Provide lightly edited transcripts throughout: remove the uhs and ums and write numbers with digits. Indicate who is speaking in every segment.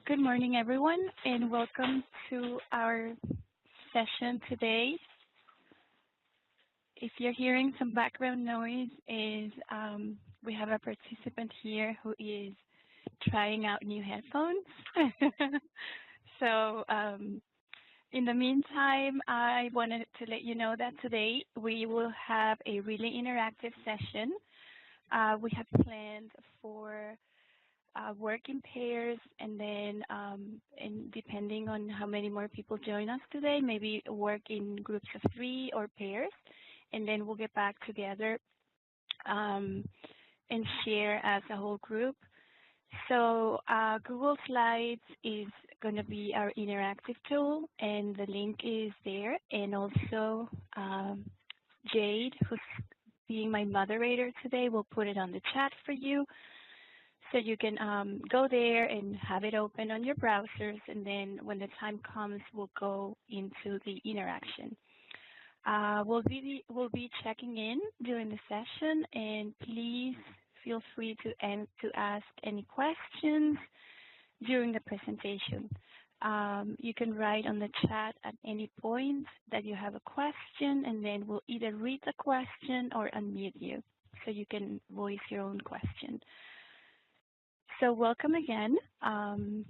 Speaker 1: Good morning, everyone, and welcome to our session today. If you're hearing some background noise, we have a participant here who is trying out new headphones. So in the meantime, I wanted to let you know that today we will have a really interactive session. We have planned for work in pairs, and then and depending on how many more people join us today, maybe work in groups of 3 or pairs, and then we'll get back together and share as a whole group. So Google Slides is going to be our interactive tool, and the link is there. And also Jade, who's being my moderator today, will put it on the chat for you. So you can go there and have it open on your browsers, and then when the time comes, we'll go into the interaction. We'll be checking in during the session, and please feel free to ask any questions during the presentation. You can write on the chat at any point that you have a question, and then we'll either read the question or unmute you so you can voice your own question. So welcome again. And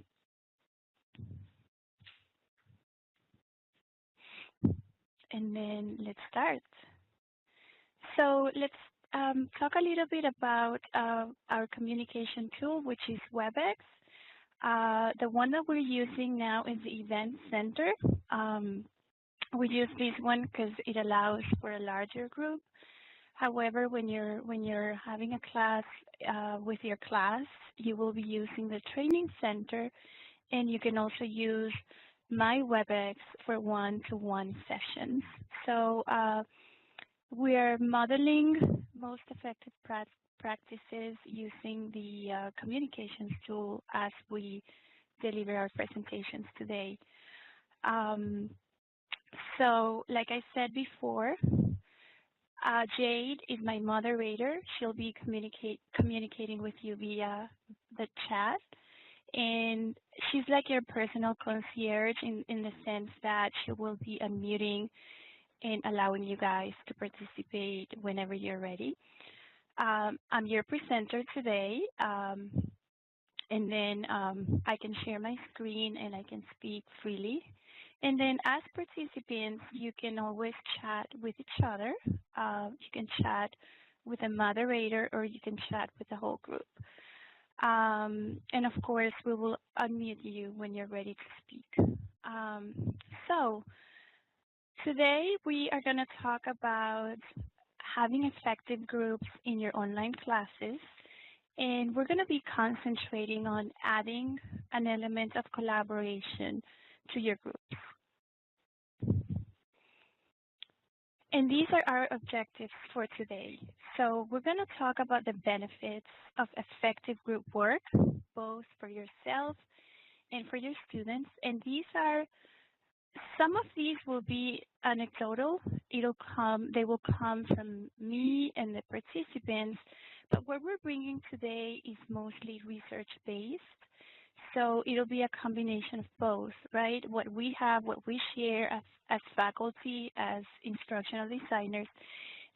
Speaker 1: then let's start. So let's talk a little bit about our communication tool, which is WebEx. The one that we're using now is the Event Center. We use this one because it allows for a larger group. However, when you're having a class with your class, you will be using the Training Center, and you can also use My WebEx for one-to-one sessions. So we are modeling most effective practices using the communications tool as we deliver our presentations today. So like I said before, Jade is my moderator. She'll be communicating with you via the chat. And she's like your personal concierge in the sense that she will be unmuting and allowing you guys to participate whenever you're ready. I'm your presenter today. And then I can share my screen and I can speak freely. And then as participants, you can always chat with each other. You can chat with a moderator, or you can chat with the whole group. And of course, we will unmute you when you're ready to speak. So today we are going to talk about having effective groups in your online classes. And we're going to be concentrating on adding an element of collaboration to your groups. And these are our objectives for today. So we're going to talk about the benefits of effective group work, both for yourself and for your students. And some of these will be anecdotal. They will come from me and the participants, but what we're bringing today is mostly research-based. So it'll be a combination of both, right? What we have, what we share as faculty, as instructional designers,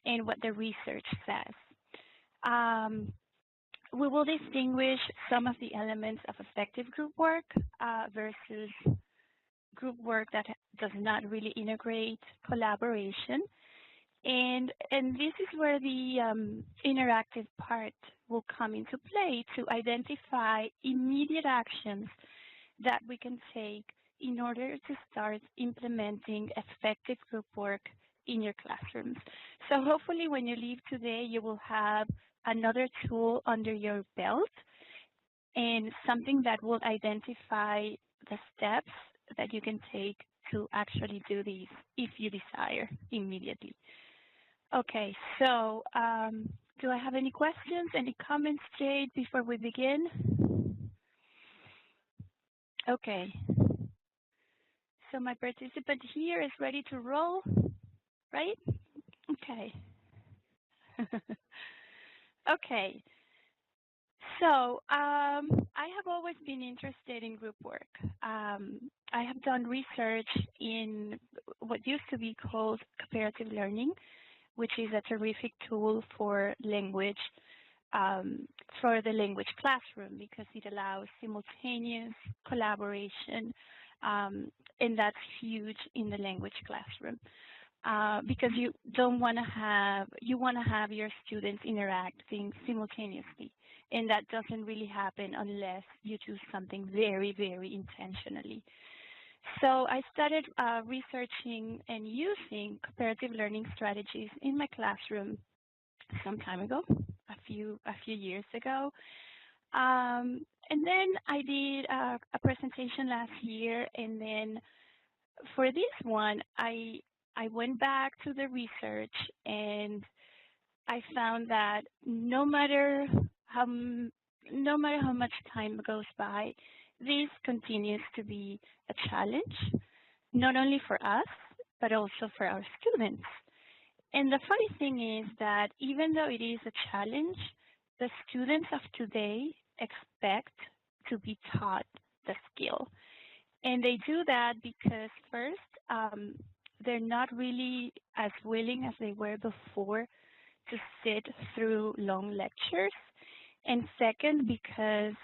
Speaker 1: and what the research says. We will distinguish some of the elements of effective group work versus group work that does not really integrate collaboration. And this is where the interactive part will come into play to identify immediate actions that we can take in order to start implementing effective group work in your classrooms. So hopefully when you leave today, you will have another tool under your belt and something that will identify the steps that you can take to actually do these if you desire immediately. Okay, so do I have any questions, any comments, Jade, before we begin? Okay. So my participant here is ready to roll, right? Okay. Okay. I have always been interested in group work. I have done research in what used to be called comparative learning, which is a terrific tool um, for the language classroom because it allows simultaneous collaboration, and that's huge in the language classroom. Because you want to have your students interacting simultaneously, and that doesn't really happen unless you do something very, very intentionally. So I started researching and using comparative learning strategies in my classroom some time ago, a few years ago. And then I did a presentation last year, and then for this one, I went back to the research, and I found that no matter how much time goes by, this continues to be a challenge, not only for us, but also for our students. And the funny thing is that even though it is a challenge, the students of today expect to be taught the skill. And they do that because first, they're not really as willing as they were before to sit through long lectures. And second, because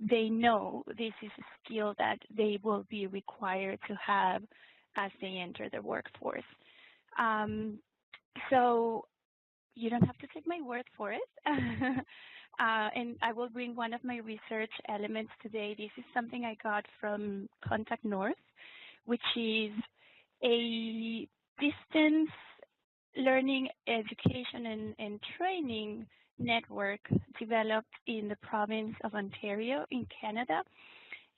Speaker 1: they know this is a skill that they will be required to have as they enter the workforce. So you don't have to take my word for it. And I will bring one of my research elements today. This is something I got from Contact North, which is a distance learning, education, and training network developed in the province of Ontario in Canada.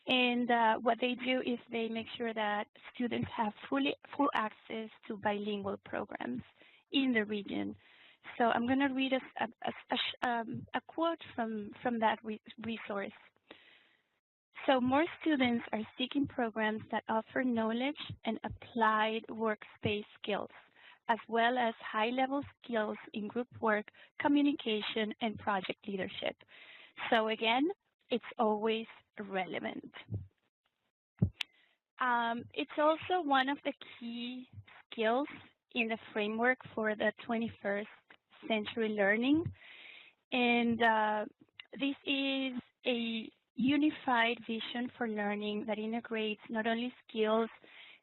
Speaker 1: And what they do is they make sure that students have full access to bilingual programs in the region. So I'm going to read a quote from that resource. So more students are seeking programs that offer knowledge and applied workspace skills, as well as high-level skills in group work, communication, and project leadership. So again, it's always relevant. It's also one of the key skills in the framework for the 21st century learning. And this is a unified vision for learning that integrates not only skills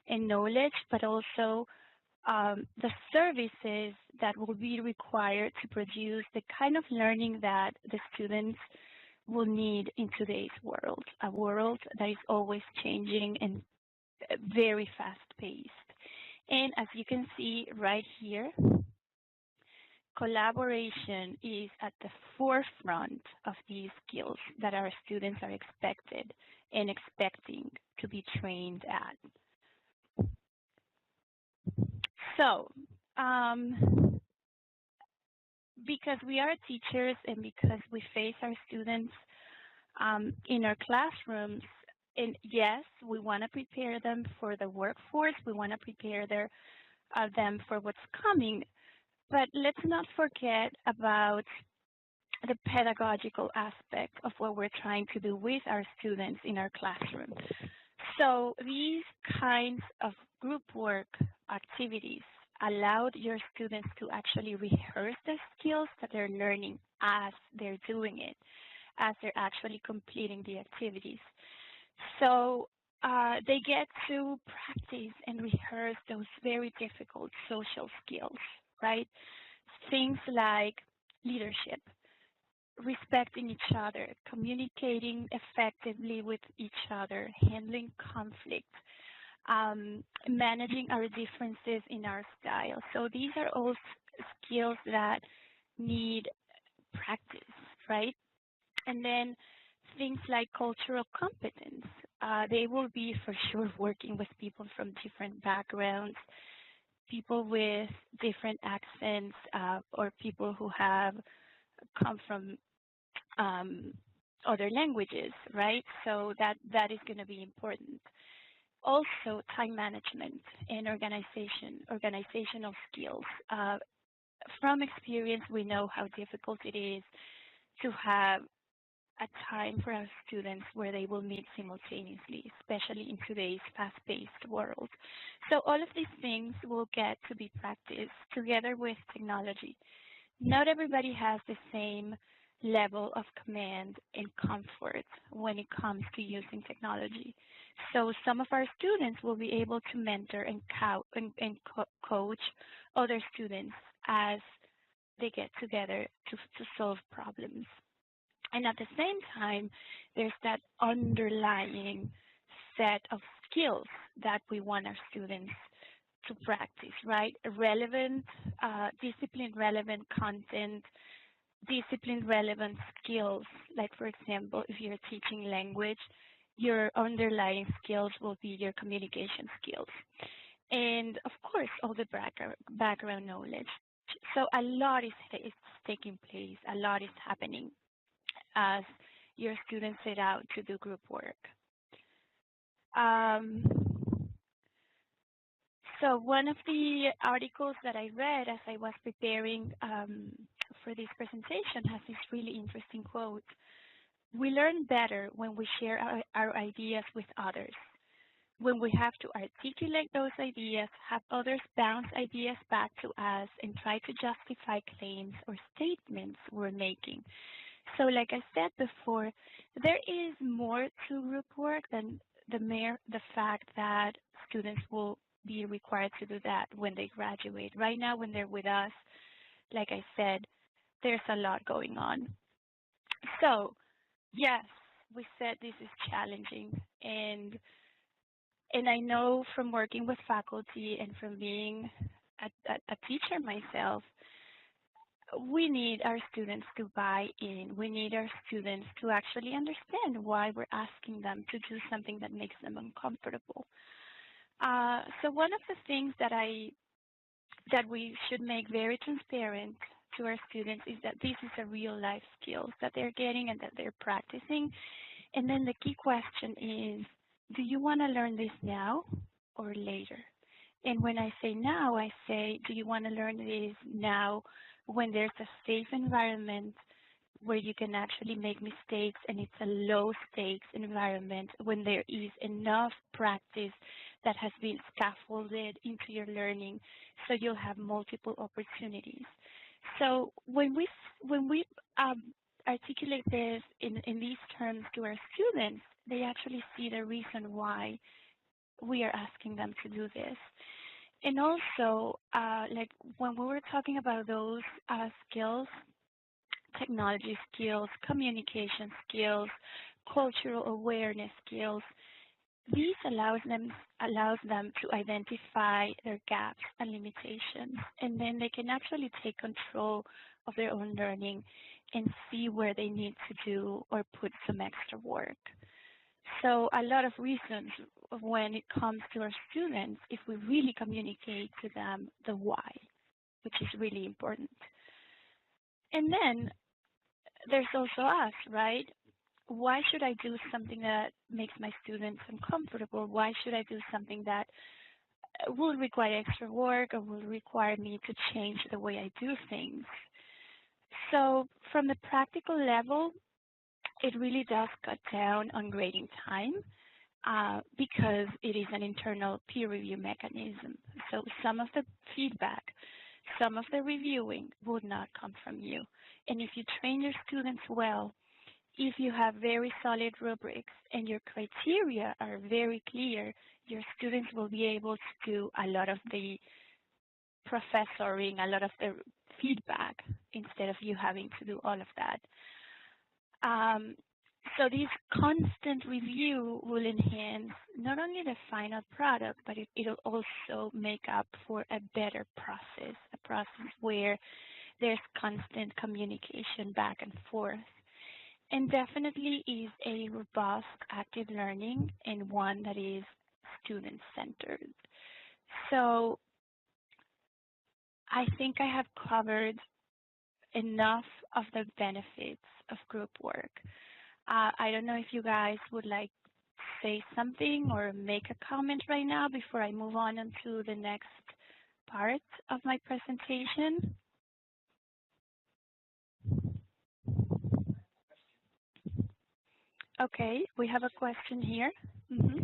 Speaker 1: and knowledge, but also the services that will be required to produce the kind of learning that the students will need in today's world, a world that is always changing and very fast-paced. And as you can see right here, collaboration is at the forefront of these skills that our students are expected and expecting to be trained at. So, because we are teachers and because we face our students in our classrooms, and yes, we want to prepare them for the workforce, we want to prepare them for what's coming, but let's not forget about the pedagogical aspect of what we're trying to do with our students in our classroom. So these kinds of group work activities allowed your students to actually rehearse the skills that they're learning as they're doing it, as they're actually completing the activities. So they get to practice and rehearse those very difficult social skills, right? Things like leadership, respecting each other, communicating effectively with each other, handling conflict, managing our differences in our style. So these are all skills that need practice, right? And then things like cultural competence. They will be for sure working with people from different backgrounds, people with different accents, or people who have come from other languages, right? So that is going to be important. Also, time management and organizational skills. From experience, we know how difficult it is to have a time for our students where they will meet simultaneously, especially in today's fast-paced world. So all of these things will get to be practiced together with technology. Not everybody has the same level of command and comfort when it comes to using technology. So some of our students will be able to mentor and, coach other students as they get together to solve problems. And at the same time, there's that underlying set of skills that we want our students to practice, right? Relevant, discipline-relevant content, discipline-relevant skills. Like, for example, if you're teaching language, your underlying skills will be your communication skills. And, of course, all the background knowledge. So a lot is taking place, a lot is happening as your students set out to do group work. So one of the articles that I read as I was preparing for this presentation has this really interesting quote. We learn better when we share our ideas with others. When we have to articulate those ideas, have others bounce ideas back to us, and try to justify claims or statements we're making. So like I said before, there is more to group work than the fact that students will be required to do that when they graduate. Right now, when they're with us, like I said, there's a lot going on. So yes, we said this is challenging, and I know from working with faculty and from being a teacher myself, we need our students to buy in. We need our students to actually understand why we're asking them to do something that makes them uncomfortable. So one of the things that we should make very transparent to our students is that this is a real life skill that they're getting and that they're practicing. And then the key question is, do you want to learn this now or later? And when I say now, I say, do you want to learn this now when there's a safe environment where you can actually make mistakes and it's a low stakes environment, when there is enough practice that has been scaffolded into your learning so you'll have multiple opportunities. So when we articulate this in these terms to our students, they actually see the reason why we are asking them to do this. And also, like when we were talking about those skills, technology skills, communication skills, cultural awareness skills, these allows them to identify their gaps and limitations, and then they can actually take control of their own learning and see where they need to do or put some extra work. So a lot of reasons when it comes to our students, if we really communicate to them the why, which is really important. And then there's also us, right? Why should I do something that makes my students uncomfortable? Why should I do something that will require extra work or will require me to change the way I do things? So from the practical level, it really does cut down on grading time because it is an internal peer review mechanism. So some of the feedback, some of the reviewing would not come from you. And if you train your students well, if you have very solid rubrics and your criteria are very clear, your students will be able to do a lot of the professoring, a lot of the feedback, instead of you having to do all of that. So this constant review will enhance not only the final product, but it'll also make up for a better process, a process where there's constant communication back and forth. And definitely is a robust active learning and one that is student-centered. So I think I have covered enough of the benefits of group work. I don't know if you guys would like to say something or make a comment right now before I move on to the next part of my presentation. Okay, we have a question here. Mm-hmm.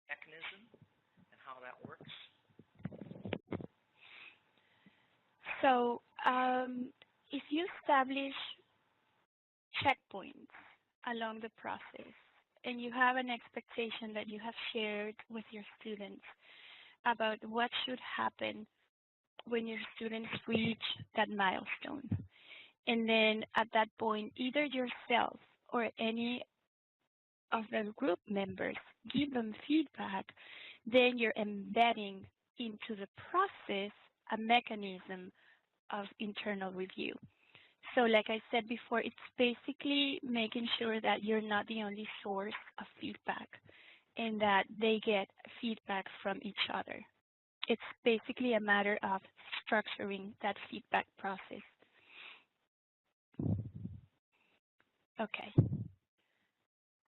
Speaker 2: Mechanism and how that works.
Speaker 1: So, if you establish checkpoints along the process, and you have an expectation that you have shared with your students about what should happen when your students reach that milestone, and then at that point, either yourself or any of the group members give them feedback, then you're embedding into the process a mechanism of internal review. So like I said before, it's basically making sure that you're not the only source of feedback and that they get feedback from each other. It's basically a matter of structuring that feedback process. Okay.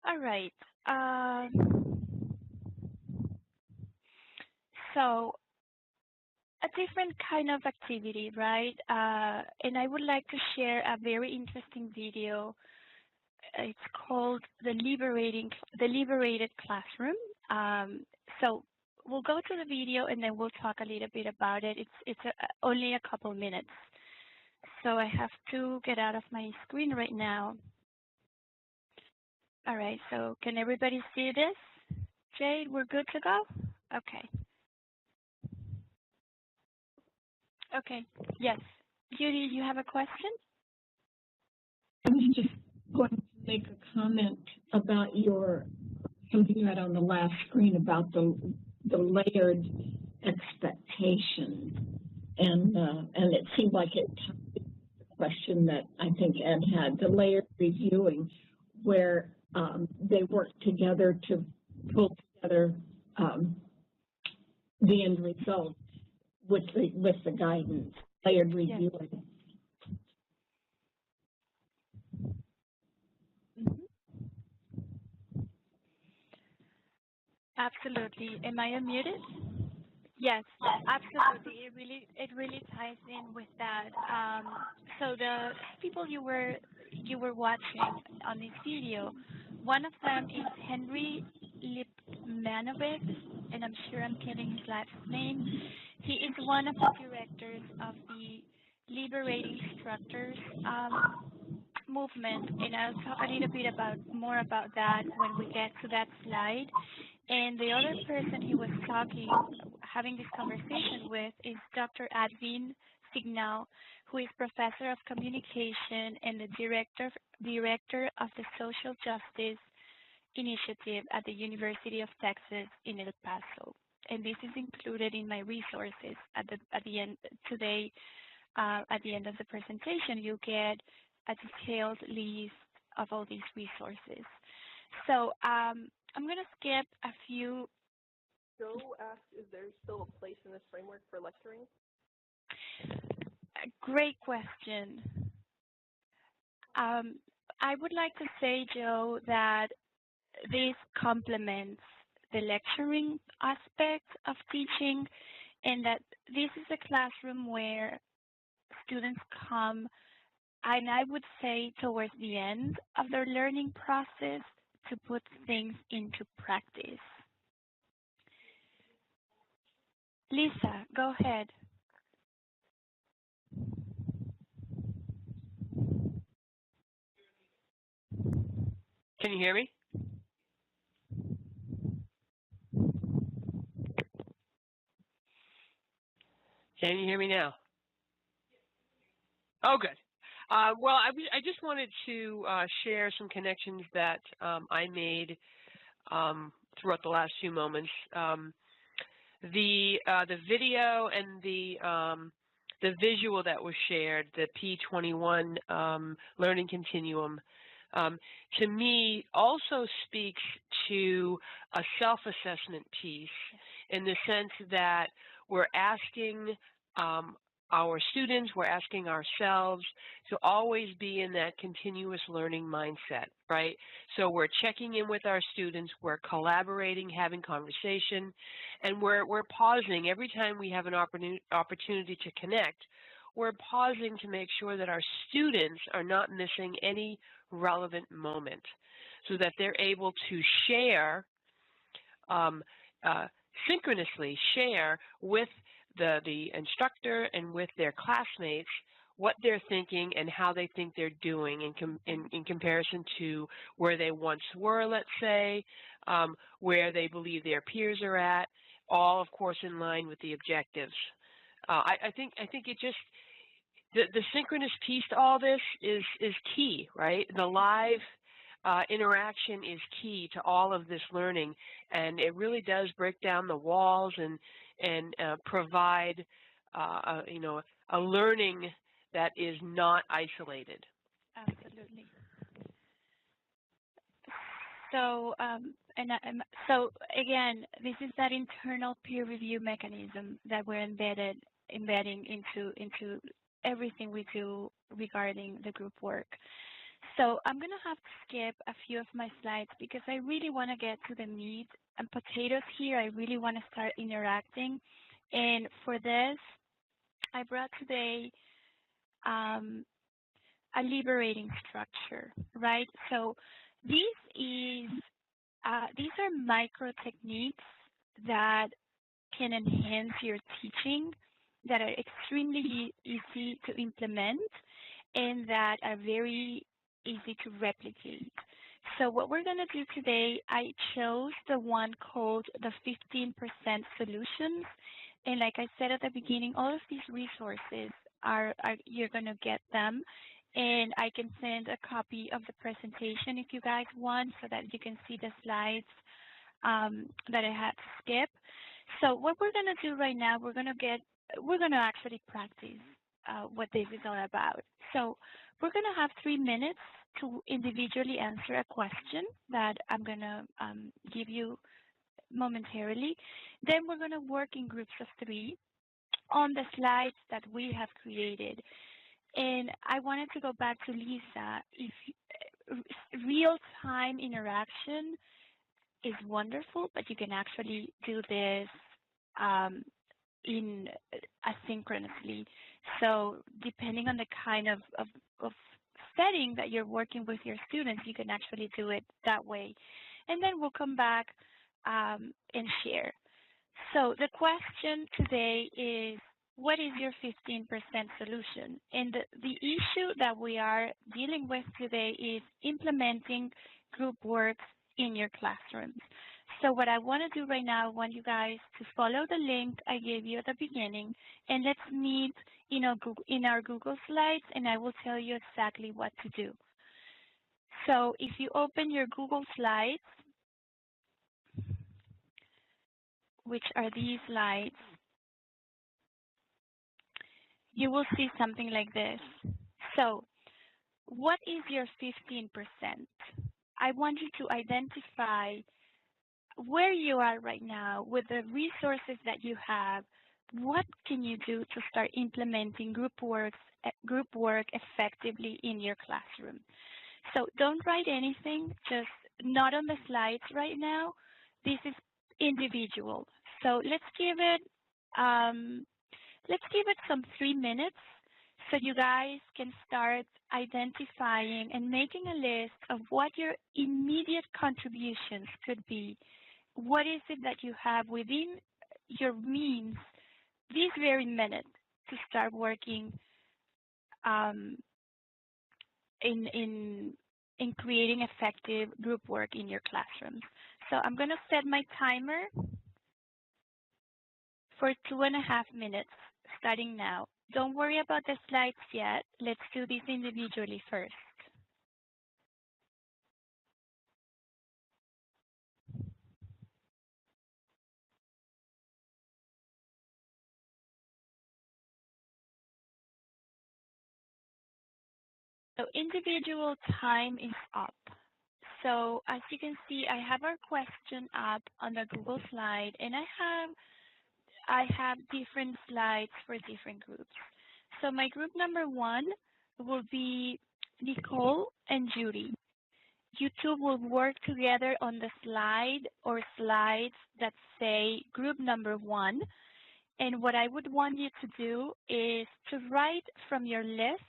Speaker 1: All right. So a different kind of activity, right? And I would like to share a very interesting video. It's called the Liberated Classroom. So we'll go to the video and then we'll talk a little bit about it. It's only a couple minutes. So I have to get out of my screen right now. All right, so can everybody see this? Jade, we're good to go? Okay. Okay, yes. Judy, you have a question?
Speaker 3: I was just going to make a comment about something you had on the last screen about the layered expectation, and it seemed like it the question that I think Ed had, the layered reviewing, where they work together to pull together the end result with the guidance, layered reviewing.
Speaker 1: Yes. Absolutely. Am I unmuted? Yes, absolutely. It really ties in with that. So the people you were watching on this video, one of them is Henry Lipmanovic, and I'm sure I'm getting his last name. He is one of the directors of the Liberating Structures movement, and I'll talk a little bit more about that when we get to that slide. And the other person he was having this conversation with is Dr. Advin Signal, who is professor of communication and the director of the Social Justice Initiative at the University of Texas in El Paso. And this is included in my resources at the end today. At the end of the presentation, you get a detailed list of all these resources. So I'm going to skip a few.
Speaker 4: Joe asked, is there still a place in this framework for lecturing?
Speaker 1: Great question. I would like to say, Joe, that this complements the lecturing aspect of teaching, and that this is a classroom where students come, and I would say towards the end of their learning process, to put things into practice. Lisa, go ahead.
Speaker 2: Can you hear me? Can you hear me now? Oh, good. Well, I just wanted to share some connections that I made throughout the last few moments. The video and the visual that was shared, the P21 learning continuum, to me also speaks to a self-assessment piece in the sense that we're asking our students, we're asking ourselves to always be in that continuous learning mindset, right? So we're checking in with our students, we're collaborating, having conversation, and we're pausing every time we have an opportunity to connect. we're pausing to make sure that our students are not missing any relevant moment so that they're able to share, synchronously share with the instructor and with their classmates what they're thinking and how they think they're doing in comparison to where they once were, let's say, where they believe their peers are at, all, of course, in line with the objectives. I think it just, the synchronous piece to all this is key, right? The live interaction is key to all of this learning, and it really does break down the walls and provide, a learning that is not isolated.
Speaker 1: Absolutely. So, so again, this is that internal peer review mechanism that we're embedding into everything we do regarding the group work. So I'm going to have to skip a few of my slides because I really want to get to the meat and potatoes here. I really want to start interacting. And for this, I brought today a liberating structure, right? So these are micro techniques that can enhance your teaching, that are extremely easy to implement, and that are very easy to replicate. So what we're going to do today, I chose the one called the 15% solutions. And like I said at the beginning, all of these resources you're going to get them. And I can send a copy of the presentation if you guys want so that you can see the slides that I had to skip. So what we're going to do right now, we're going to actually practice what this is all about. So we're going to have 3 minutes to individually answer a question that I'm going to give you momentarily. Then we're going to work in groups of 3 on the slides that we have created. And I wanted to go back to Lisa. If real-time interaction is wonderful, but you can actually do this in asynchronously. So depending on the kind of setting that you're working with your students, you can actually do it that way. And then we'll come back and share. So the question today is, what is your 15% solution? And the issue that we are dealing with today is implementing group work in your classrooms. So what I want to do right now, I want you guys to follow the link I gave you at the beginning, and let's meet in our Google Slides, and I will tell you exactly what to do. So if you open your Google Slides, which are these slides, you will see something like this. So what is your 15%? I want you to identify where you are right now with the resources that you have. What can you do to start implementing group work effectively in your classroom? So don't write anything, just not on the slides right now. This is individual. So let's give it some 3 minutes so you guys can start identifying and making a list of what your immediate contributions could be. What is it that you have within your means this very minute to start working in creating effective group work in your classrooms? So I'm going to set my timer for 2.5 minutes, starting now. Don't worry about the slides yet. Let's do this individually first. So individual time is up. So as you can see, I have our question up on the Google slide, and I have different slides for different groups. So my group number 1 will be Nicole and Judy. You two will work together on the slide or slides that say group number 1, And what I would want you to do is to write from your list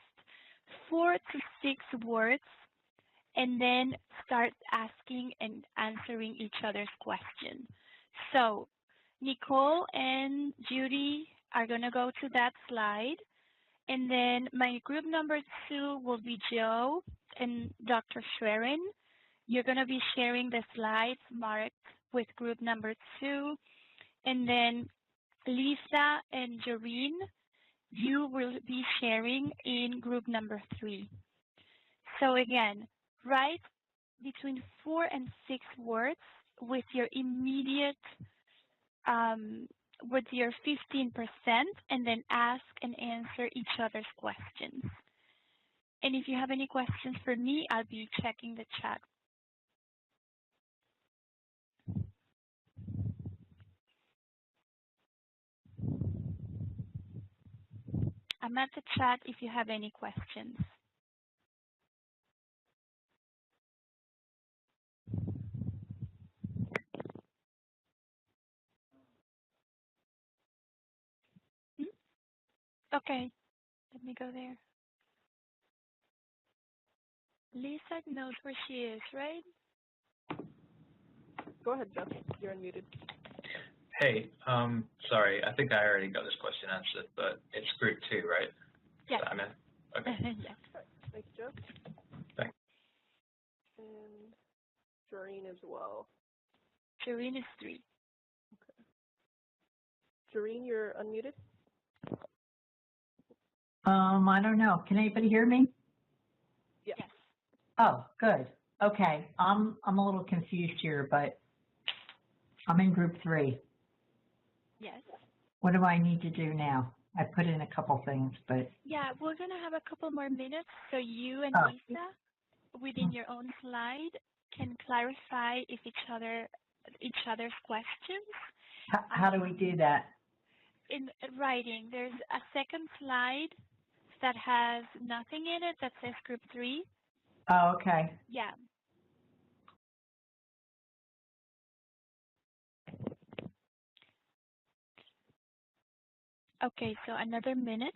Speaker 1: 4 to 6 words and then start asking and answering each other's questions. So Nicole and Judy are going to go to that slide. And then my group number 2 will be Joe and Dr. Schwerin. You're going to be sharing the slides marked with group number 2. And then Lisa and Joreen, you will be sharing in group number 3. So again, write between 4 and 6 words with your immediate, with your 15%, and then ask and answer each other's questions. And if you have any questions for me, I'll be checking the chat. I'm at the chat if you have any questions. Okay, let me go there. Lisa knows where she is, right?
Speaker 4: Go ahead, Jeff. You're unmuted.
Speaker 5: Hey, sorry, I think I already got this question answered, but it's group 2, right?
Speaker 1: Yes.
Speaker 5: I'm in? Okay.
Speaker 1: Yes.
Speaker 4: Okay. Thanks, Jeff.
Speaker 5: Thanks.
Speaker 4: And Joreen as well.
Speaker 1: Joreen is 3.
Speaker 4: Okay. Joreen, you're unmuted?
Speaker 6: I don't know. Can anybody hear me?
Speaker 4: Yes.
Speaker 6: Oh, good. Okay. I'm a little confused here, but I'm in group 3.
Speaker 1: Yes.
Speaker 6: What do I need to do now? I put in a couple things, but
Speaker 1: Yeah, we're going to have a couple more minutes so you and Lisa, within your own slide, can clarify if each other's questions.
Speaker 6: How do we do that?
Speaker 1: In writing, there's a second slide that has nothing in it that says group 3.
Speaker 6: Oh, okay.
Speaker 1: Yeah. Okay, so another minute.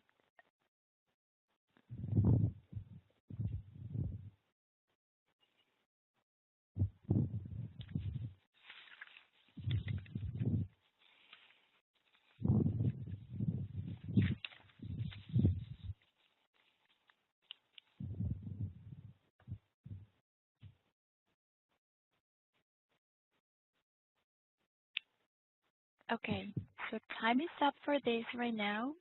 Speaker 1: Okay, so time is up for this right now.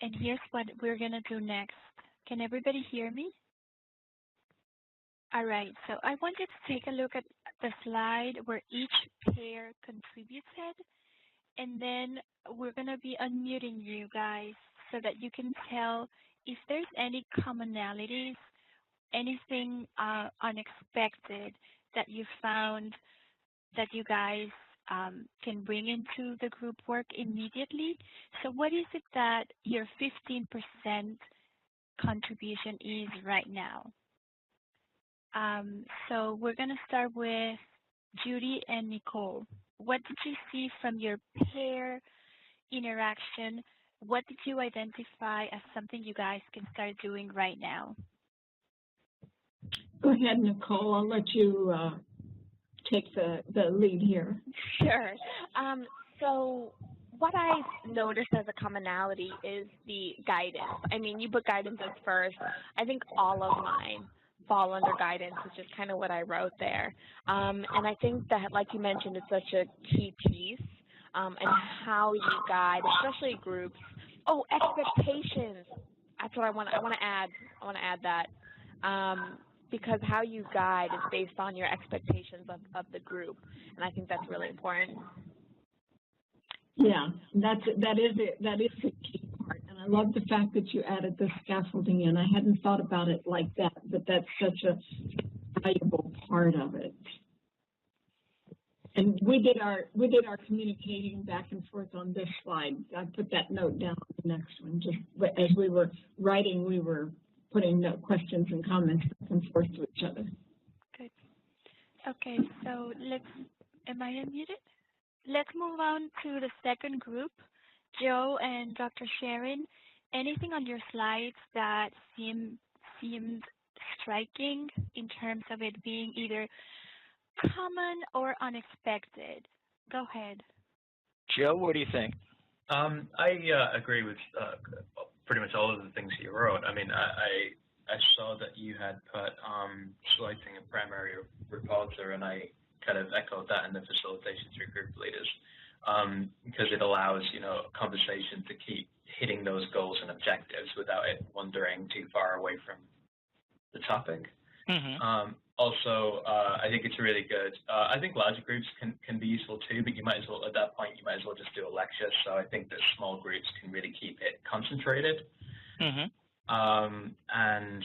Speaker 1: And here's what we're going to do next. Can everybody hear me? All right, so I want you to take a look at the slide where each pair contributed. And then we're going to be unmuting you guys so that you can tell if there's any commonalities, anything unexpected that you found that you guys can bring into the group work immediately. So what is it that your 15% contribution is right now? So we're going to start with Judy and Nicole. What did you see from your pair interaction? What did you identify as something you guys can start doing right now?
Speaker 3: Go ahead, Nicole. I'll let you take the lead here.
Speaker 7: Sure. So what I noticed as a commonality is the guidance. I mean, you put guidance as first. I think all of mine fall under guidance, which is kind of what I wrote there. And I think that, like you mentioned, it's such a key piece and how you guide, especially groups. Oh, expectations. That's what I want to add. I want to add that. Because how you guide is based on your expectations of the group, and I think that's really important.
Speaker 3: Yeah, that is a key part, and I love the fact that you added the scaffolding in. I hadn't thought about it like that, but that's such a valuable part of it. And we did our communicating back and forth on this slide. I put that note down on the next one. Just as we were writing, we were putting questions and comments back and forth to each other.
Speaker 1: Good. Okay, so am I unmuted? Let's move on to the second group. Joe and Dr. Sharon, anything on your slides that seemed striking in terms of it being either common or unexpected? Go ahead.
Speaker 8: Joe, what do you think?
Speaker 5: I agree with pretty much all of the things you wrote. I mean, I saw that you had put selecting a primary reporter, and I kind of echoed that in the facilitation through group leaders, because it allows, you know, conversation to keep hitting those goals and objectives without it wandering too far away from the topic.
Speaker 8: Mm-hmm.
Speaker 5: Also, I think it's really good. I think larger groups can be useful too, but you might as well, at that point, you might as well just do a lecture. So I think that small groups can really keep it concentrated.
Speaker 8: Mm-hmm.
Speaker 5: And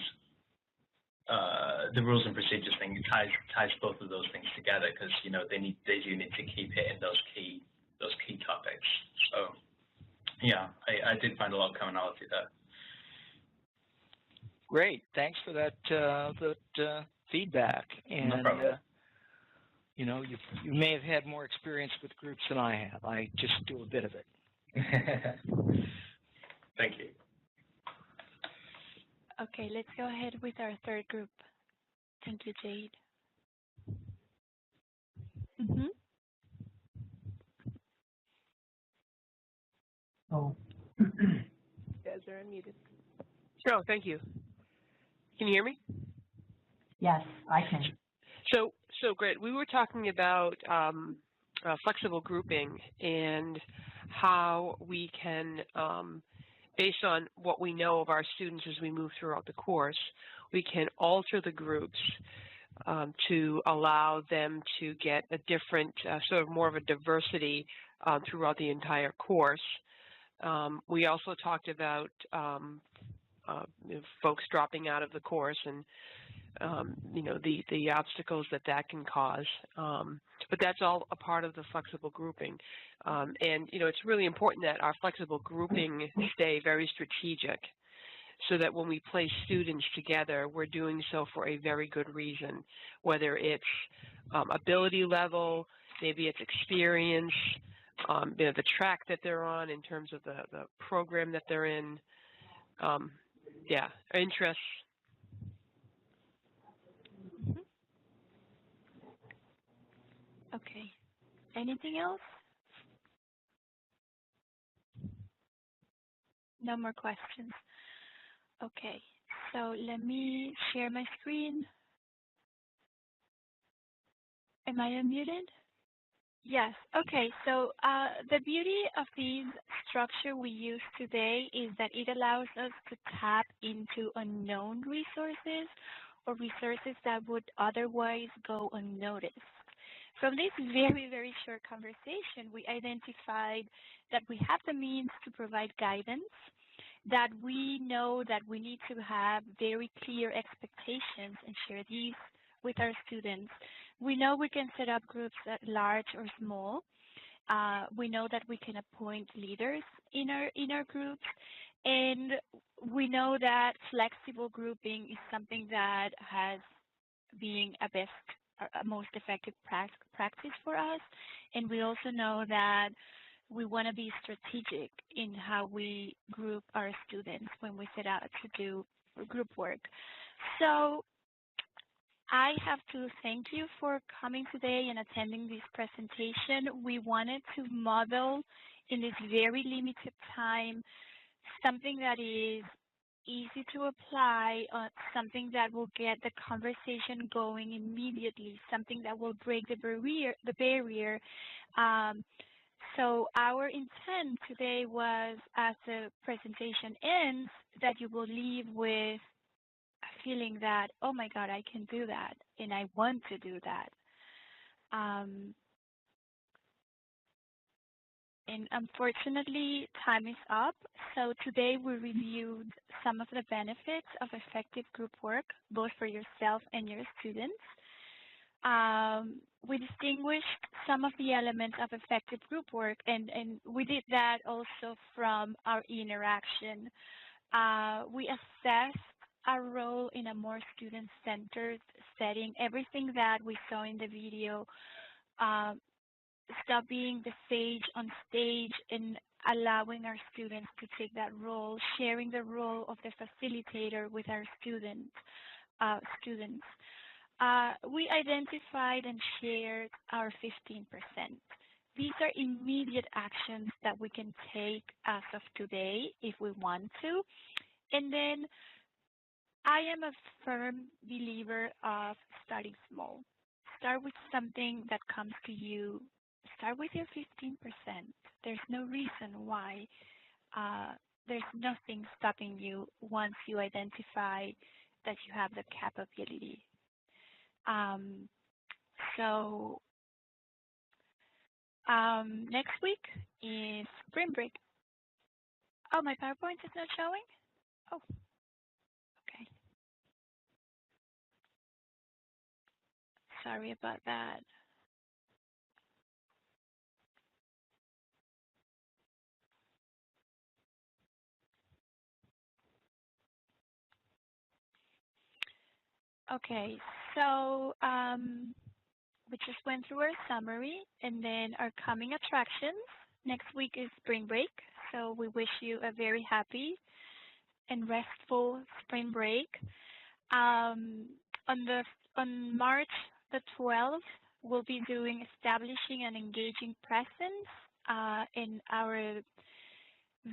Speaker 5: the rules and procedures thing ties both of those things together, because, you know, they do need to keep hitting those key topics. So yeah, I did find a lot of commonality there.
Speaker 8: Great, thanks for that feedback. And
Speaker 5: no problem.
Speaker 8: You know, you may have had more experience with groups than I have. I just do a bit of it.
Speaker 5: Thank you.
Speaker 1: Okay, let's go ahead with our third group. Thank you, Jade. Mm-hmm.
Speaker 6: Oh.
Speaker 4: You guys are unmuted.
Speaker 2: Oh, thank you. Can you hear me?
Speaker 6: Yes, I can.
Speaker 2: So great. We were talking about flexible grouping and how we can, based on what we know of our students as we move throughout the course, we can alter the groups to allow them to get a different, sort of more of a diversity throughout the entire course. We also talked about folks dropping out of the course and you know, the obstacles that can cause. But that's all a part of the flexible grouping. And, you know, it's really important that our flexible grouping stay very strategic, so that when we place students together, we're doing so for a very good reason, whether it's ability level, maybe it's experience, you know, the track that they're on in terms of the program that they're in, yeah, interests.
Speaker 1: Okay. Anything else? No more questions. Okay, so let me share my screen. Am I unmuted? Yes. Okay, so the beauty of this structure we use today is that it allows us to tap into unknown resources or resources that would otherwise go unnoticed. From this very, very short conversation, we identified that we have the means to provide guidance, that we know that we need to have very clear expectations and share these with our students. We know we can set up groups at large or small. We know that we can appoint leaders in our groups, and we know that flexible grouping is something that has been a most effective practice for us. And we also know that we want to be strategic in how we group our students when we set out to do group work. So I have to thank you for coming today and attending this presentation. We wanted to model in this very limited time something that is easy to apply, something that will get the conversation going immediately, something that will break the barrier. So our intent today was, as the presentation ends, that you will leave with a feeling that, oh my God, I can do that, and I want to do that. And unfortunately, time is up. So today we reviewed some of the benefits of effective group work, both for yourself and your students. We distinguished some of the elements of effective group work, and we did that also from our interaction. We assessed our role in a more student-centered setting. Everything that we saw in the video, stop being the sage on stage and allowing our students to take that role, sharing the role of the facilitator with our students. We identified and shared our 15%. These are immediate actions that we can take as of today if we want to. And then I am a firm believer of starting small. Start with something that comes to you. Start with your 15%. There's no reason why. There's nothing stopping you once you identify that you have the capability. Next week is spring break. Oh, my PowerPoint is not showing? Oh, okay. Sorry about that. Okay, so we just went through our summary and then our coming attractions. Next week is spring break, so we wish you a very happy and restful spring break. On March the 12th, we'll be doing establishing an engaging presence, in our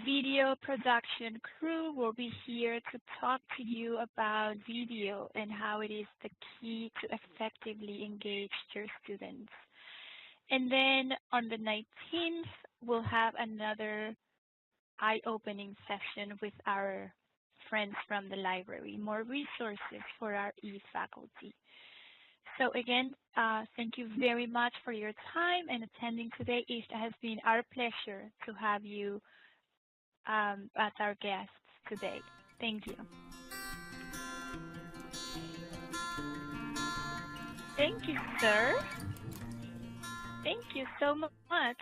Speaker 1: video production crew will be here to talk to you about video and how it is the key to effectively engage your students. And then on the 19th, we'll have another eye-opening session with our friends from the library, more resources for our e-faculty. So again, thank you very much for your time and attending today. It has been our pleasure to have you as our guests today. Thank you. Thank you, sir. Thank you so much.